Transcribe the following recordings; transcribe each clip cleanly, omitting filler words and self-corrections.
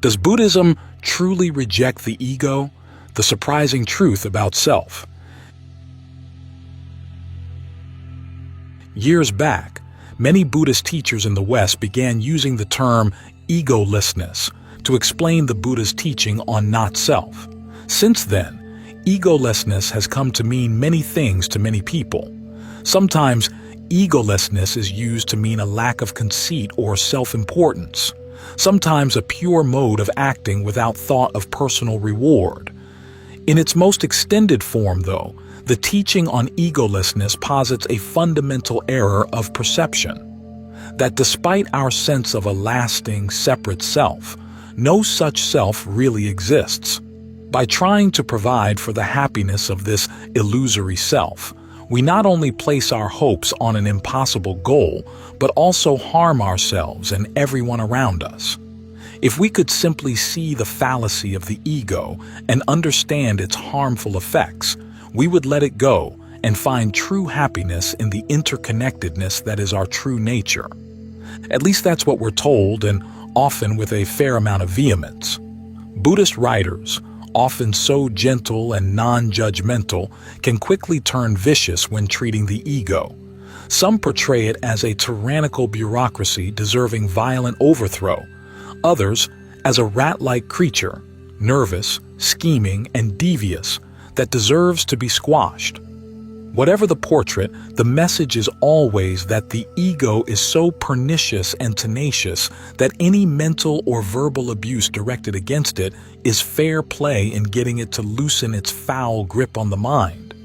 Does Buddhism truly reject the ego? The surprising truth about self. Years back, many Buddhist teachers in the West began using the term egolessness to explain the Buddha's teaching on not-self. Since then, egolessness has come to mean many things to many people. Sometimes, egolessness is used to mean a lack of conceit or self-importance. Sometimes a pure mode of acting without thought of personal reward. In its most extended form, though, the teaching on egolessness posits a fundamental error of perception. That despite our sense of a lasting, separate self, no such self really exists. By trying to provide for the happiness of this illusory self, we not only place our hopes on an impossible goal, but also harm ourselves and everyone around us. If we could simply see the fallacy of the ego and understand its harmful effects, we would let it go and find true happiness in the interconnectedness that is our true nature. At least that's what we're told, and often with a fair amount of vehemence. Buddhist writers, often so gentle and non-judgmental, can quickly turn vicious when treating the ego. Some portray it as a tyrannical bureaucracy deserving violent overthrow. Others as a rat-like creature, nervous, scheming, and devious, that deserves to be squashed. Whatever the portrait, the message is always that the ego is so pernicious and tenacious that any mental or verbal abuse directed against it is fair play in getting it to loosen its foul grip on the mind.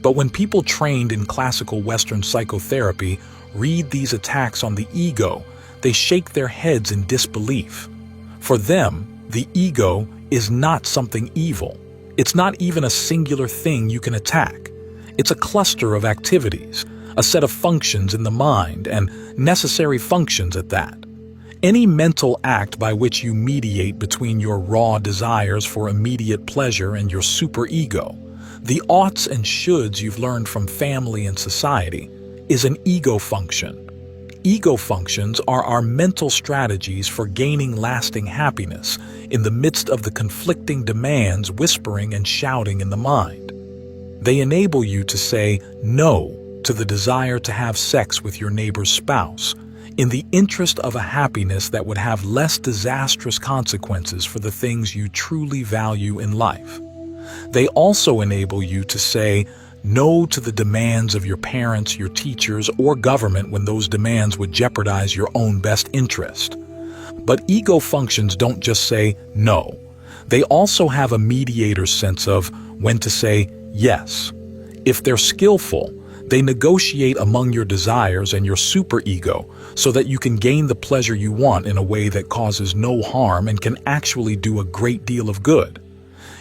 But when people trained in classical Western psychotherapy read these attacks on the ego, they shake their heads in disbelief. For them, the ego is not something evil. It's not even a singular thing you can attack. It's a cluster of activities, a set of functions in the mind, and necessary functions at that. Any mental act by which you mediate between your raw desires for immediate pleasure and your superego, the oughts and shoulds you've learned from family and society, is an ego function. Ego functions are our mental strategies for gaining lasting happiness in the midst of the conflicting demands whispering and shouting in the mind. They enable you to say no to the desire to have sex with your neighbor's spouse, in the interest of a happiness that would have less disastrous consequences for the things you truly value in life. They also enable you to say no to the demands of your parents, your teachers, or government when those demands would jeopardize your own best interest. But ego functions don't just say no. They also have a mediator's sense of when to say yes. If they're skillful, they negotiate among your desires and your superego so that you can gain the pleasure you want in a way that causes no harm and can actually do a great deal of good.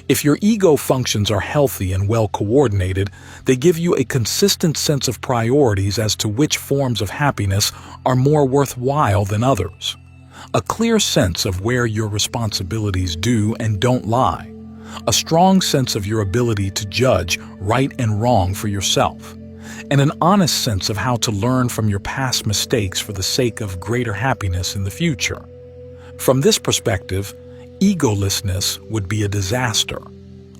If your ego functions are healthy and well coordinated, they give you a consistent sense of priorities as to which forms of happiness are more worthwhile than others. A clear sense of where your responsibilities do and don't lie. A strong sense of your ability to judge right and wrong for yourself. And an honest sense of how to learn from your past mistakes for the sake of greater happiness in the future. From this perspective, egolessness would be a disaster.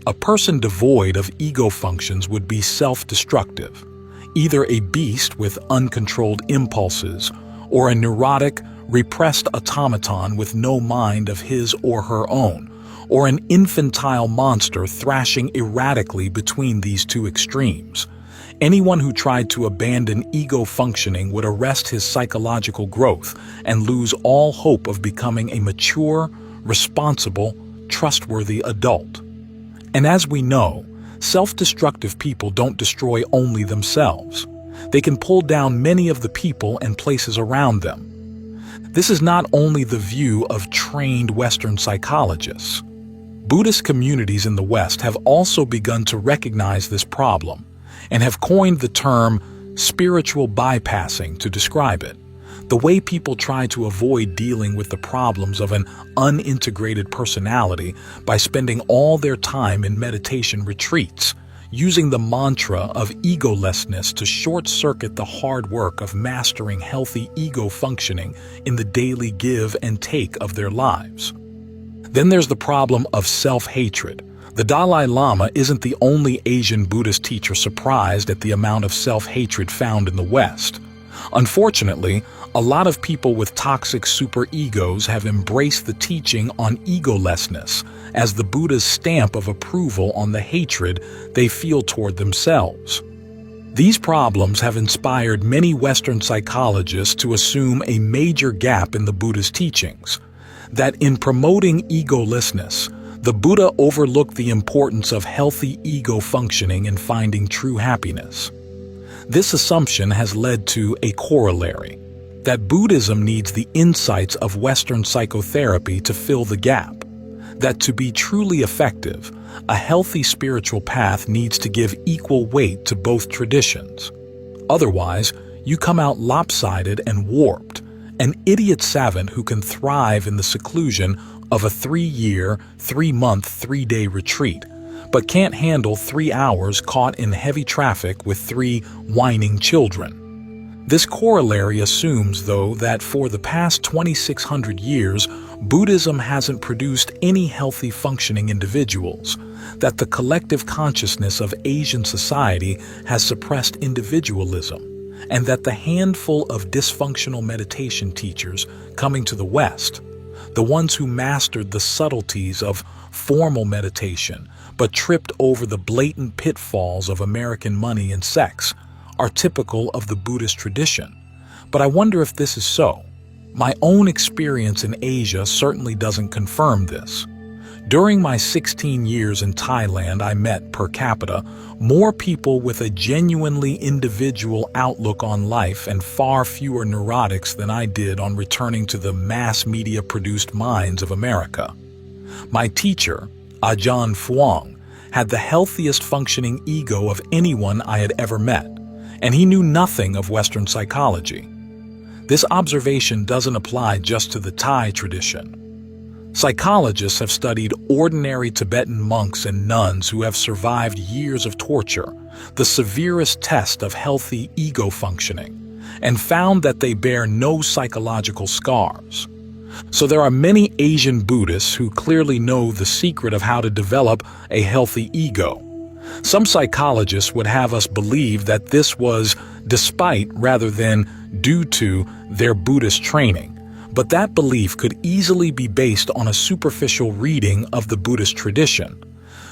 A person devoid of ego functions would be self-destructive, either a beast with uncontrolled impulses or a neurotic, repressed automaton with no mind of his or her own, or an infantile monster thrashing erratically between these two extremes. Anyone who tried to abandon ego functioning would arrest his psychological growth and lose all hope of becoming a mature, responsible, trustworthy adult. And as we know, self-destructive people don't destroy only themselves. They can pull down many of the people and places around them. This is not only the view of trained Western psychologists. Buddhist communities in the West have also begun to recognize this problem and have coined the term spiritual bypassing to describe it. The way people try to avoid dealing with the problems of an unintegrated personality by spending all their time in meditation retreats, using the mantra of egolessness to short-circuit the hard work of mastering healthy ego functioning in the daily give and take of their lives. Then there's the problem of self-hatred. The Dalai Lama isn't the only Asian Buddhist teacher surprised at the amount of self-hatred found in the West. Unfortunately, a lot of people with toxic superegos have embraced the teaching on egolessness as the Buddha's stamp of approval on the hatred they feel toward themselves. These problems have inspired many Western psychologists to assume a major gap in the Buddha's teachings, that in promoting egolessness, the Buddha overlooked the importance of healthy ego functioning in finding true happiness. This assumption has led to a corollary, that Buddhism needs the insights of Western psychotherapy to fill the gap, that to be truly effective, a healthy spiritual path needs to give equal weight to both traditions. Otherwise, you come out lopsided and warped, an idiot savant who can thrive in the seclusion of a 3-year, 3-month, 3-day retreat, but can't handle 3 hours caught in heavy traffic with 3 whining children. This corollary assumes, though, that for the past 2,600 years, Buddhism hasn't produced any healthy functioning individuals, that the collective consciousness of Asian society has suppressed individualism, and that the handful of dysfunctional meditation teachers coming to the West, the ones who mastered the subtleties of formal meditation but tripped over the blatant pitfalls of American money and sex, are typical of the Buddhist tradition. But I wonder if this is so. My own experience in Asia certainly doesn't confirm this. During my 16 years in Thailand, I met, per capita, more people with a genuinely individual outlook on life and far fewer neurotics than I did on returning to the mass media-produced minds of America. My teacher, Ajahn Fuang, had the healthiest functioning ego of anyone I had ever met, and he knew nothing of Western psychology. This observation doesn't apply just to the Thai tradition. Psychologists have studied ordinary Tibetan monks and nuns who have survived years of torture, the severest test of healthy ego functioning, and found that they bear no psychological scars. So there are many Asian Buddhists who clearly know the secret of how to develop a healthy ego. Some psychologists would have us believe that this was despite rather than due to their Buddhist training. But that belief could easily be based on a superficial reading of the Buddhist tradition.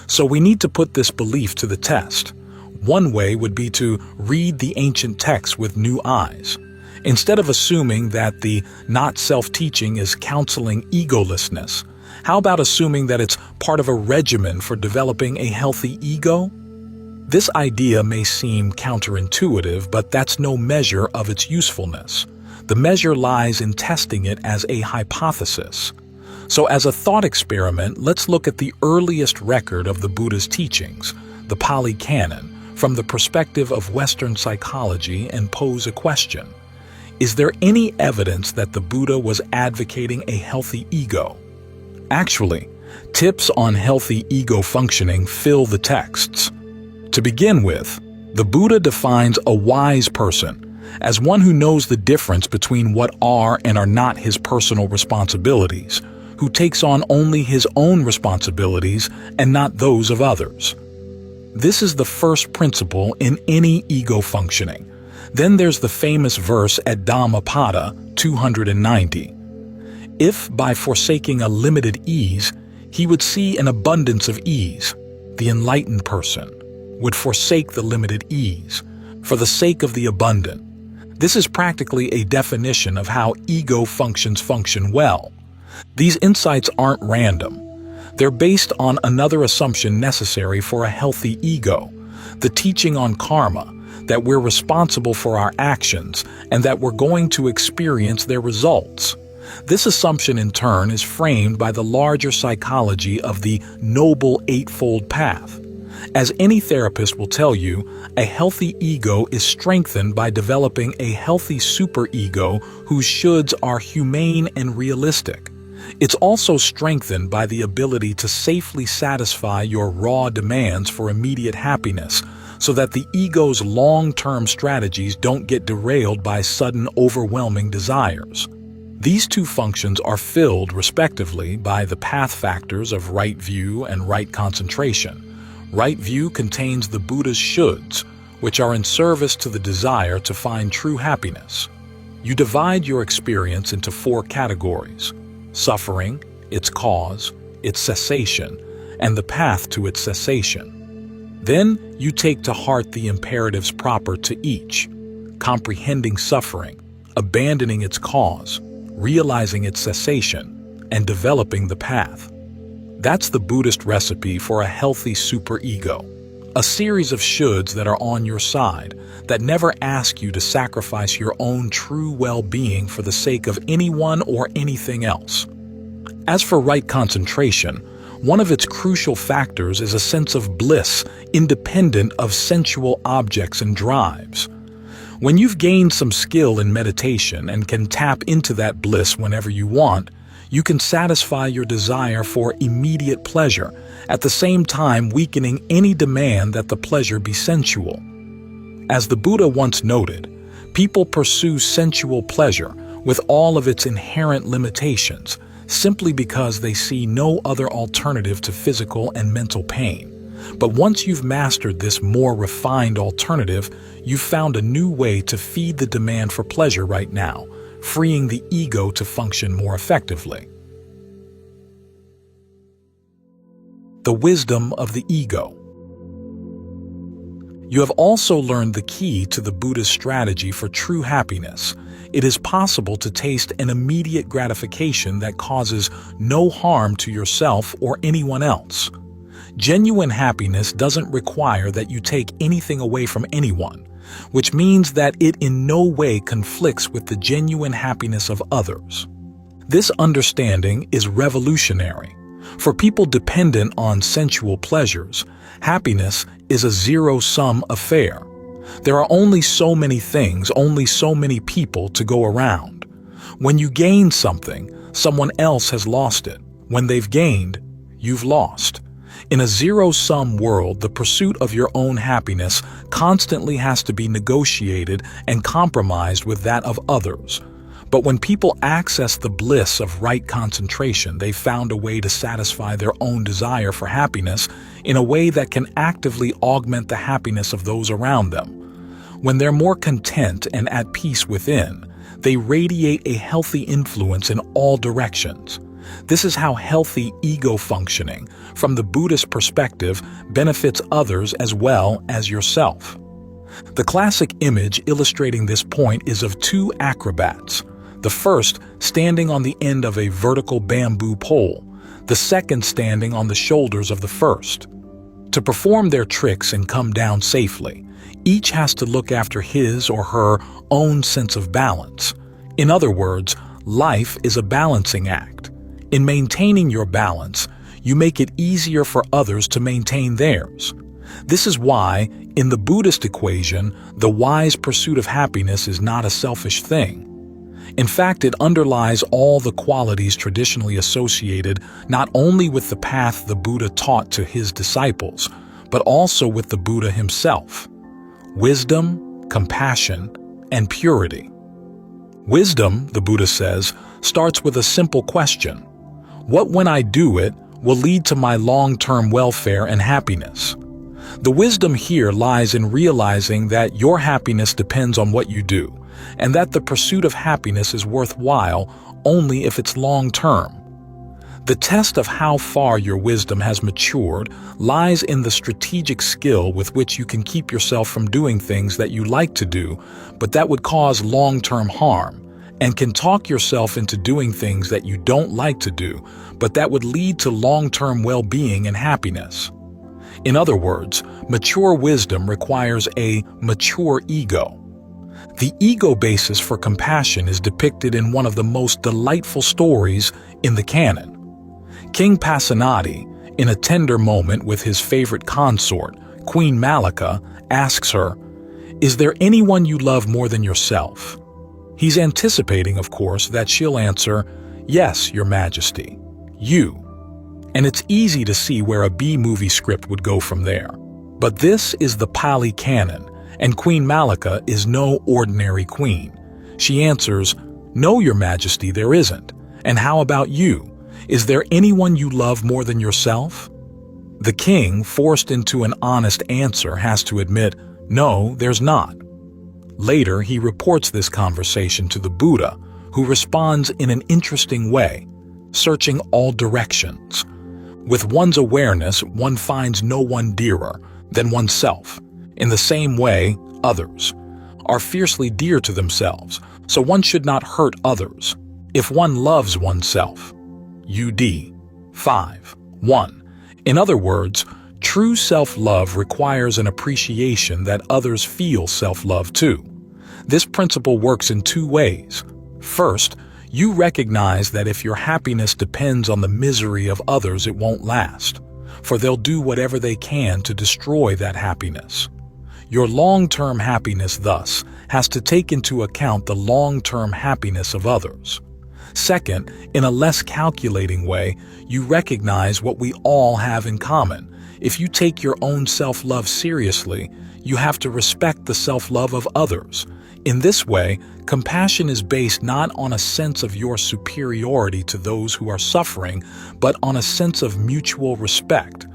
So we need to put this belief to the test. One way would be to read the ancient texts with new eyes. Instead of assuming that the not-self teaching is counseling egolessness, how about assuming that it's part of a regimen for developing a healthy ego? This idea may seem counterintuitive, but that's no measure of its usefulness. The measure lies in testing it as a hypothesis. So as a thought experiment, let's look at the earliest record of the Buddha's teachings, the Pali Canon, from the perspective of Western psychology and pose a question. Is there any evidence that the Buddha was advocating a healthy ego? Actually, tips on healthy ego functioning fill the texts. To begin with, the Buddha defines a wise person as one who knows the difference between what are and are not his personal responsibilities, who takes on only his own responsibilities and not those of others. This is the first principle in any ego functioning. Then there's the famous verse at Dhammapada 290. If by forsaking a limited ease, he would see an abundance of ease, the enlightened person would forsake the limited ease for the sake of the abundant. This is practically a definition of how ego functions function well. These insights aren't random. They're based on another assumption necessary for a healthy ego, the teaching on karma, that we're responsible for our actions and that we're going to experience their results. This assumption, in turn, is framed by the larger psychology of the Noble Eightfold Path. As any therapist will tell you, a healthy ego is strengthened by developing a healthy superego whose shoulds are humane and realistic. It's also strengthened by the ability to safely satisfy your raw demands for immediate happiness, so that the ego's long-term strategies don't get derailed by sudden overwhelming desires. These two functions are filled, respectively, by the path factors of right view and right concentration. Right view contains the Buddha's shoulds, which are in service to the desire to find true happiness. You divide your experience into 4 categories: suffering, its cause, its cessation, and the path to its cessation. Then you take to heart the imperatives proper to each: comprehending suffering, abandoning its cause, realizing its cessation, and developing the path. That's the Buddhist recipe for a healthy superego. A series of shoulds that are on your side, that never ask you to sacrifice your own true well-being for the sake of anyone or anything else. As for right concentration, one of its crucial factors is a sense of bliss independent of sensual objects and drives. When you've gained some skill in meditation and can tap into that bliss whenever you want, you can satisfy your desire for immediate pleasure, at the same time weakening any demand that the pleasure be sensual. As the Buddha once noted, people pursue sensual pleasure with all of its inherent limitations simply because they see no other alternative to physical and mental pain. But once you've mastered this more refined alternative, you've found a new way to feed the demand for pleasure right now, freeing the ego to function more effectively. The wisdom of the ego. You have also learned the key to the Buddha's strategy for true happiness. It is possible to taste an immediate gratification that causes no harm to yourself or anyone else. Genuine happiness doesn't require that you take anything away from anyone, which means that it in no way conflicts with the genuine happiness of others. This understanding is revolutionary. For people dependent on sensual pleasures, happiness is a zero-sum affair. There are only so many things, only so many people to go around. When you gain something, someone else has lost it. When they've gained, you've lost. In a zero-sum world, the pursuit of your own happiness constantly has to be negotiated and compromised with that of others. But when people access the bliss of right concentration, they've found a way to satisfy their own desire for happiness in a way that can actively augment the happiness of those around them. When they're more content and at peace within, they radiate a healthy influence in all directions. This is how healthy ego functioning, from the Buddhist perspective, benefits others as well as yourself. The classic image illustrating this point is of 2 acrobats. The first standing on the end of a vertical bamboo pole, the second standing on the shoulders of the first. To perform their tricks and come down safely, each has to look after his or her own sense of balance. In other words, life is a balancing act. In maintaining your balance, you make it easier for others to maintain theirs. This is why, in the Buddhist equation, the wise pursuit of happiness is not a selfish thing. In fact, it underlies all the qualities traditionally associated not only with the path the Buddha taught to his disciples, but also with the Buddha himself: wisdom, compassion, and purity. Wisdom, the Buddha says, starts with a simple question: what when I do it will lead to my long-term welfare and happiness? The wisdom here lies in realizing that your happiness depends on what you do, and that the pursuit of happiness is worthwhile only if it's long-term. The test of how far your wisdom has matured lies in the strategic skill with which you can keep yourself from doing things that you like to do, but that would cause long-term harm, and can talk yourself into doing things that you don't like to do, but that would lead to long-term well-being and happiness. In other words, mature wisdom requires a mature ego. The ego basis for compassion is depicted in one of the most delightful stories in the canon. King Pasenadi, in a tender moment with his favorite consort, Queen Malika, asks her, "Is there anyone you love more than yourself?" He's anticipating, of course, that she'll answer, "Yes, Your Majesty, you." And it's easy to see where a B-movie script would go from there. But this is the Pali Canon, and Queen Malika is no ordinary queen. She answers, No, Your Majesty, there isn't. And how about you? Is there anyone you love more than yourself? The king, forced into an honest answer, has to admit, no, there's not. Later, he reports this conversation to the Buddha, who responds in an interesting way, searching all directions. With one's awareness, one finds no one dearer than oneself. In the same way, others are fiercely dear to themselves, so one should not hurt others. If one loves oneself. UD 5:1. In other words, true self-love requires an appreciation that others feel self-love too. This principle works in two ways. First, you recognize that if your happiness depends on the misery of others, it won't last, for they'll do whatever they can to destroy that happiness. Your long-term happiness, thus, has to take into account the long-term happiness of others. Second, in a less calculating way, you recognize what we all have in common. If you take your own self-love seriously, you have to respect the self-love of others. In this way, compassion is based not on a sense of your superiority to those who are suffering, but on a sense of mutual respect,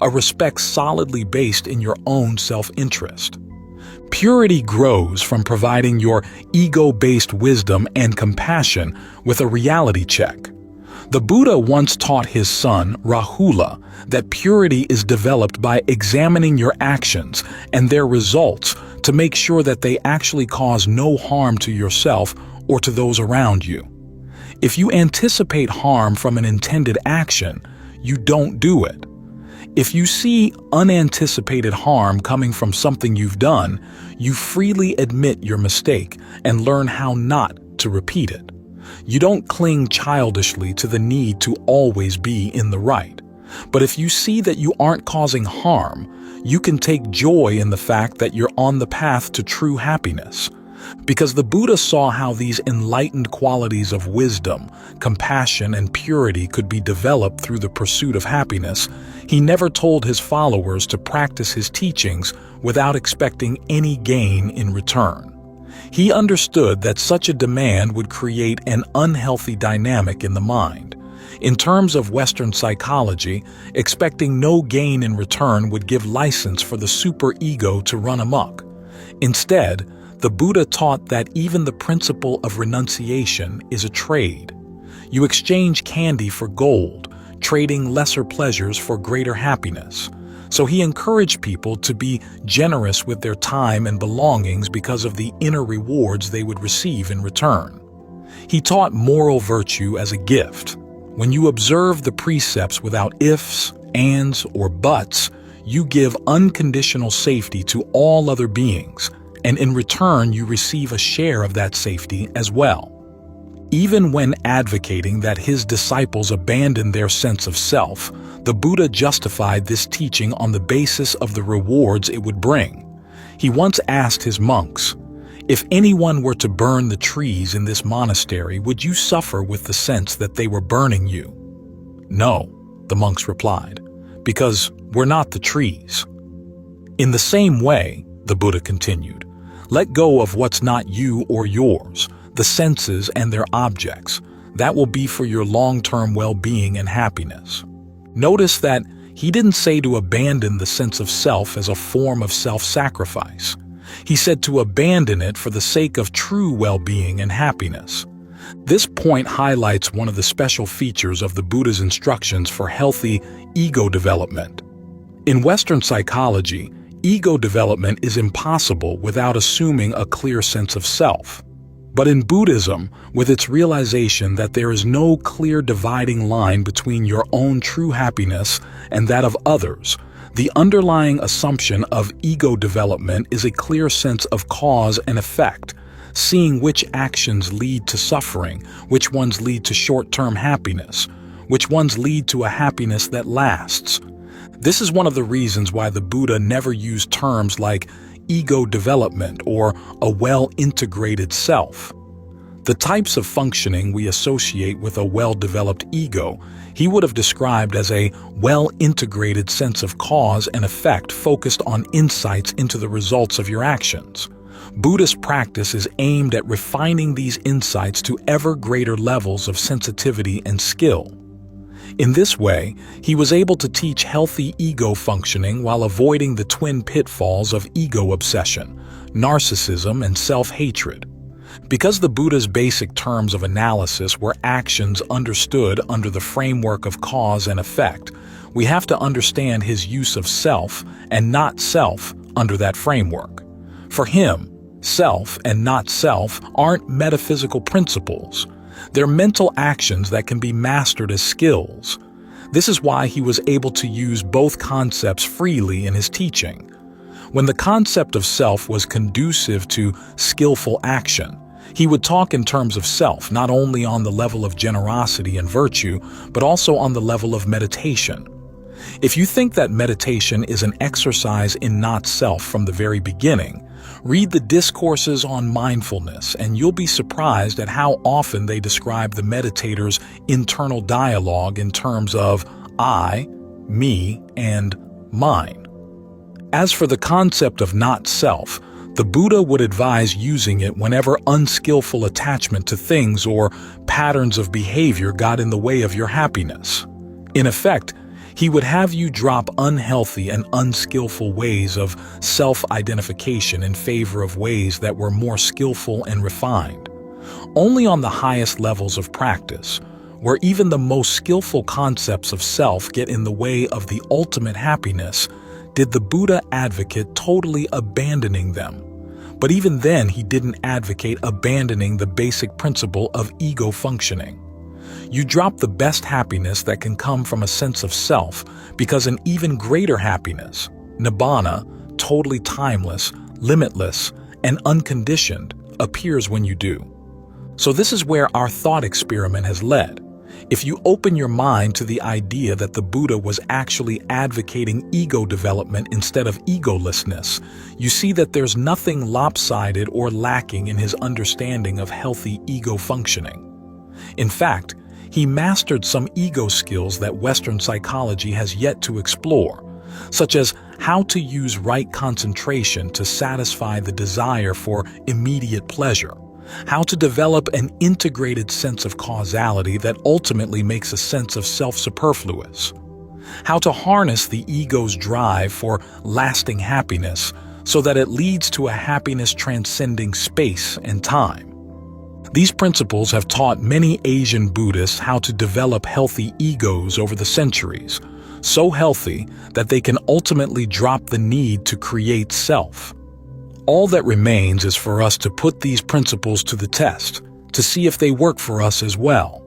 a respect solidly based in your own self-interest. Purity grows from providing your ego-based wisdom and compassion with a reality check. The Buddha once taught his son, Rahula, that purity is developed by examining your actions and their results to make sure that they actually cause no harm to yourself or to those around you. If you anticipate harm from an intended action, you don't do it. If you see unanticipated harm coming from something you've done, you freely admit your mistake and learn how not to repeat it. You don't cling childishly to the need to always be in the right. But if you see that you aren't causing harm, you can take joy in the fact that you're on the path to true happiness. Because the Buddha saw how these enlightened qualities of wisdom, compassion, and purity could be developed through the pursuit of happiness, he never told his followers to practice his teachings without expecting any gain in return. He understood that such a demand would create an unhealthy dynamic in the mind. In terms of Western psychology, expecting no gain in return would give license for the superego to run amok. Instead, the Buddha taught that even the principle of renunciation is a trade. You exchange candy for gold, trading lesser pleasures for greater happiness. So he encouraged people to be generous with their time and belongings because of the inner rewards they would receive in return. He taught moral virtue as a gift. When you observe the precepts without ifs, ands, or buts, you give unconditional safety to all other beings, and in return you receive a share of that safety as well. Even when advocating that his disciples abandon their sense of self, the Buddha justified this teaching on the basis of the rewards it would bring. He once asked his monks, "If anyone were to burn the trees in this monastery, would you suffer with the sense that they were burning you?" "No," the monks replied, "because we're not the trees." In the same way, the Buddha continued, let go of what's not you or yours, the senses and their objects. That will be for your long-term well-being and happiness. Notice that he didn't say to abandon the sense of self as a form of self-sacrifice. He said to abandon it for the sake of true well-being and happiness. This point highlights one of the special features of the Buddha's instructions for healthy ego development. In Western psychology, ego development is impossible without assuming a clear sense of self. But in Buddhism, with its realization that there is no clear dividing line between your own true happiness and that of others, the underlying assumption of ego development is a clear sense of cause and effect, seeing which actions lead to suffering, which ones lead to short-term happiness, which ones lead to a happiness that lasts. This is one of the reasons why the Buddha never used terms like ego development or a well-integrated self. The types of functioning we associate with a well-developed ego, he would have described as a well-integrated sense of cause and effect focused on insights into the results of your actions. Buddhist practice is aimed at refining these insights to ever greater levels of sensitivity and skill. In this way, he was able to teach healthy ego functioning while avoiding the twin pitfalls of ego obsession, narcissism, and self-hatred. Because the Buddha's basic terms of analysis were actions understood under the framework of cause and effect, we have to understand his use of self and not self under that framework. For him, self and not self aren't metaphysical principles. They're mental actions that can be mastered as skills. This is why he was able to use both concepts freely in his teaching. When the concept of self was conducive to skillful action, he would talk in terms of self not only on the level of generosity and virtue, but also on the level of meditation. If you think that meditation is an exercise in not self from the very beginning, read the discourses on mindfulness and you'll be surprised at how often they describe the meditator's internal dialogue in terms of I, me, and mine. As for the concept of not self, the Buddha would advise using it whenever unskillful attachment to things or patterns of behavior got in the way of your happiness. In effect, he would have you drop unhealthy and unskillful ways of self-identification in favor of ways that were more skillful and refined. Only on the highest levels of practice, where even the most skillful concepts of self get in the way of the ultimate happiness, did the Buddha advocate totally abandoning them. But even then, he didn't advocate abandoning the basic principle of ego functioning. You drop the best happiness that can come from a sense of self because an even greater happiness, nibbana, totally timeless, limitless, and unconditioned, appears when you do. So this is where our thought experiment has led. If you open your mind to the idea that the Buddha was actually advocating ego development instead of egolessness, you see that there's nothing lopsided or lacking in his understanding of healthy ego functioning. In fact, he mastered some ego skills that Western psychology has yet to explore, such as how to use right concentration to satisfy the desire for immediate pleasure, how to develop an integrated sense of causality that ultimately makes a sense of self superfluous, how to harness the ego's drive for lasting happiness so that it leads to a happiness transcending space and time. These principles have taught many Asian Buddhists how to develop healthy egos over the centuries, so healthy that they can ultimately drop the need to create self. All that remains is for us to put these principles to the test, to see if they work for us as well.